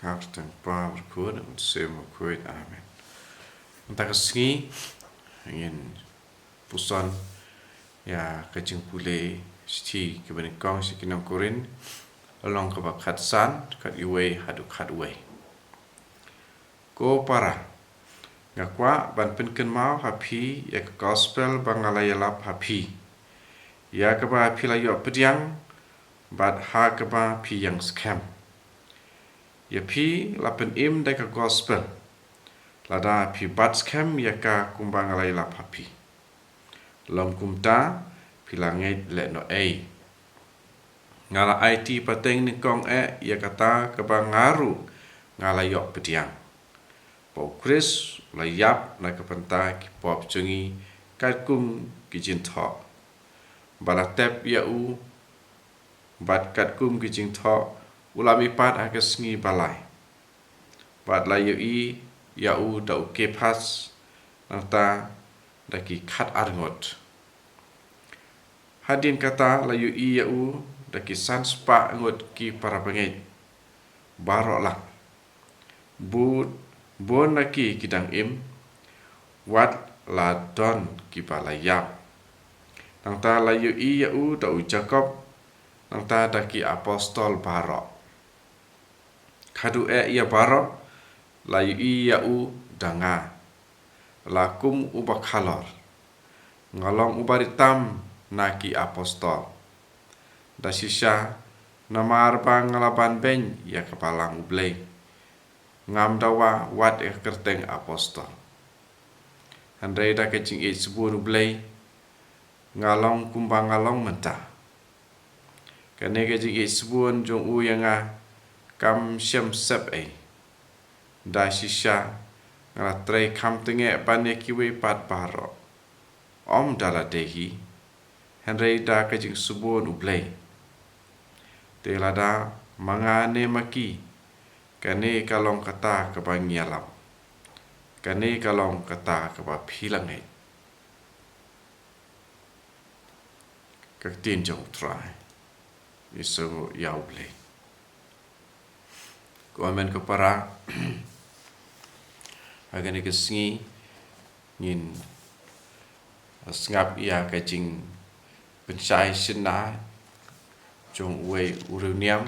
Harten pa berkuat und sema kuat amen. Untuk kesengi ingin pusan ya kecing pule sti kebenikong si kinong kurin along ke bakat san kat iwe haduk hadwe. Ko para ngakwa ban penken mau happy ya gospel bangalaya lap happy. Ya keba happy la yo pediang bat ha keba pi yang scam. Ya pi lapen im deka gospel. Lada pi bat scam ya ka kumbang alai la papi. Lom kumta pi langit le no ei. Ngala IT pateng ni kong ya kata keba ngaru ngala yok pediang. Pau Chris la yap na kapenta ki pop chungi kat kum ki jin tho. Bala tep ya u bat kat kum ki jin tho ulami pat akas ngi balai. Bat la i ya u da u kepas nata da ki khat arngot. Hadin kata la i ya u da ki san spa ngot ki para pengit. Barok lah. Bon na ki kidang im. Wat la don ki balayap. Nanta la i ya u da u Jacob. Nanta da ki apostol barok. Kadu ia barok la ia danga lakum ubakhalor ngalong ubaritam naki apostol dasisha namar bang ngalaban ben ya kepalang ublei ngam dawa wat kerteng apostol handai da kecing sebun ublei ngalong kumbang ngalong mentah kane kecing sebun jong yang kam syam sep da shisha ngala trai kam tenge bane kiwe pat baro om dala dehi henrei da kajing subon ublei te lada mangane maki kane kalong kata ke bangialam kane kalong kata ke ba philang kaktin jong try iso ya ublei Komen ke para agan ke sengi ngin sngap ia kajing pensai sena jong we uruniam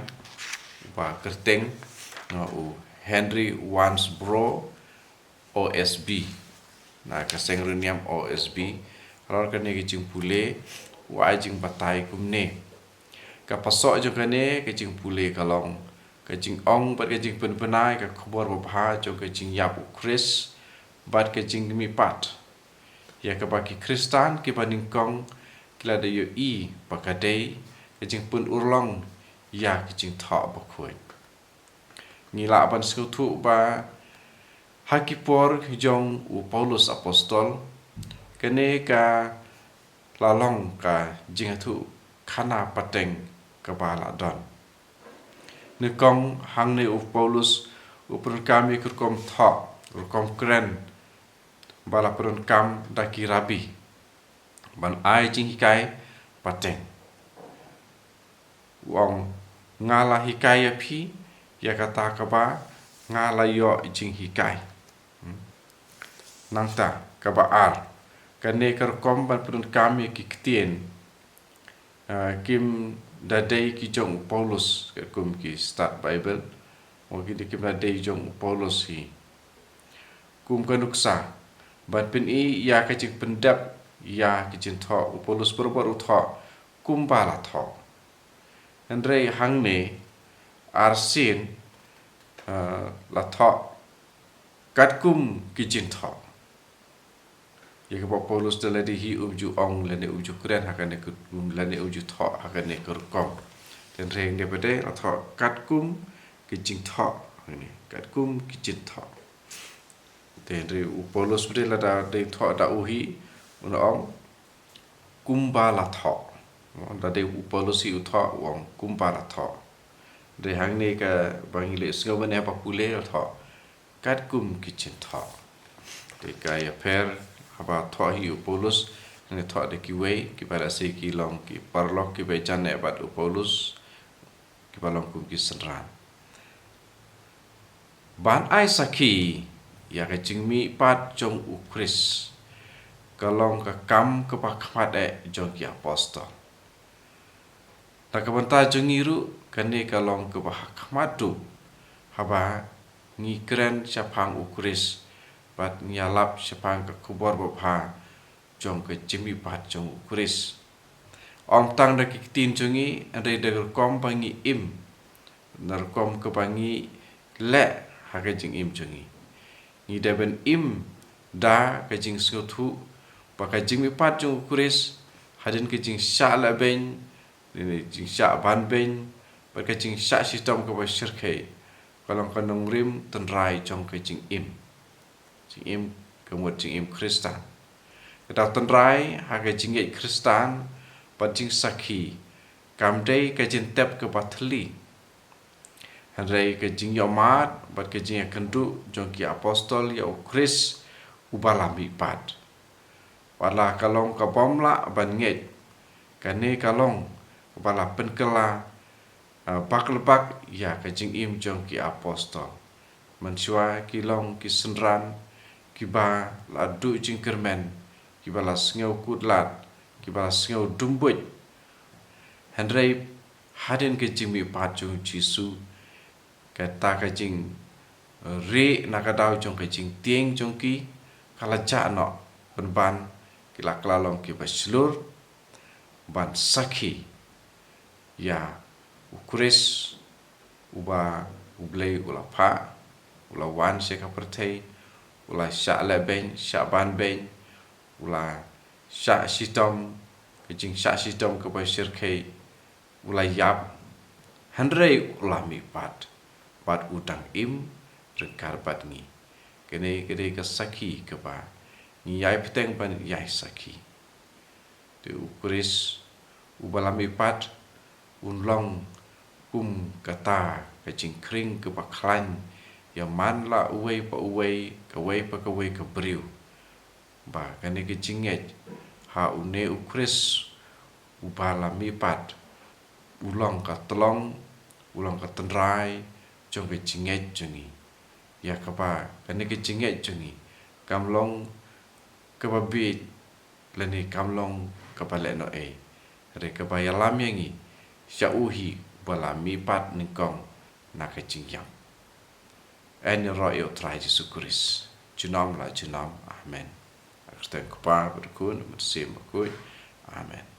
ba kerteng na u Henry Wansbro OSB na kaseng runiam OSB rar kane kajing pule wa jing batai kumne kapasok jo kane kajing pule kalong kajing ong bat kajing penpenai ka khobor babha jo kajing yap Chris bat kajing mi pat ya ka baki Kristan ki baning kong kila de yo i pakadei kajing pun urlong ya kajing tha bakhoi ngila ban skutu ba hakipor jong u Paulus apostol kene ka lalong ka jingatu khana pateng ka bala don Nikong hang ne u Paulus upun kami kurkom tha kurkom kren bala purun kam daki rabi ban ai jing hikai pateng wong ngala hikai phi ya kata ka ba ngala yo jing hikai nangta ka ba ar kane kurkom ban purun kami ki ktien kim dadai ki jong Paulus kum ki start Bible o ki dikim dadai jong Paulus hi kum kanuksa bat pin i ya ka jing pendap ya ki jin tho Paulus berber tho kum bala tho andre hang ne arsin la tho kat kum ki jin tho ya ka Paulus de ladi hi uju ong lene uju kren hakane kum lene uju tho hakane kurkom ten reng de bede la tho kat kum ki jing tho ni kat kum ki jin tho ten re Paulus bede la da de tho da uhi un ong kum ba la tho da de Paulus hi u tho ong kum ba la tho de hang ne ka bangile sngo ne pa pule la tho kat kum ki jin tho de ka ya per haba tho hi u Paulus ne tho de ki we ki para se ki long ki parlok ki be chan ne bat u Paulus ki balong kum ki sanran ban ai saki ya ka jing mi pat jong u Kris kalong ka kam ka pakmat jong ki apostol ta ka banta jong iru kane kalong ka pakmat tu haba ngi kren syapang u Kris pat nyalap syapang ka kubor bapha jong ka jing mi pat jong u Kris om tang da ki tin jongi andai da kom pangi im nar kom ka pangi le ha ka jing im jongi ni da ben im da ka jing thu pa ka jing mi pat jong Kris hadin ka jing sha la ben ni jing sha ban ben pa ka jing sha sistem ka ba shirkai kalong ka nong rim tan rai jong ka jing im ka mo jing im Kristan ka da tan rai ha ka jing ai Kristan pa jing sakhi kam dei ka jin tep ka pathli hanrei ka jing yomat bat ka jing kandu jong ki apostol ya Kris ubala mi pat wala kalong ka bomla ban nget kane kalong bala penkela baklebak ya ka jing im jong ki apostol mansua kilong ki senran ki ba la du jing kermen ki bala sngeu kutlat ki ba sngeu dumbuj hanrei hadin ke jing mi pat jong Jisu ka ta ka jing re na ka dau jong ka jing tieng jong ki kala ja no ban ki la klalong ki baslur ban sakhi ya u Kris uba ublei ula pha ula wan se ka pertei ula sha le ben sha ban ben ula sha sitom kejing sha sitom ke basir kai ula yap hanrei ula mi pat utang im rekar pat ni kene ka sakhi ke ba ni yai peteng pan yai sakhi te u Kris ubalami pat unlong kata kejing kring ke baklan ya man la uwei pa uwei ka wei ka briu ba kane ke jinget ha une u Kris ubalami pat ulong ka tlong ulong ka tenrai jong ke jinget jongi ya ka ba kane ke jinget jongi kamlong ka babi lani kamlong ka pale no re ka ba yalam yangi sya uhi balami pat ningkong na ka jingyam en ro yo trai Jesu Kris junom la junom amen. Aku tak kupa berkun bersih makui amen.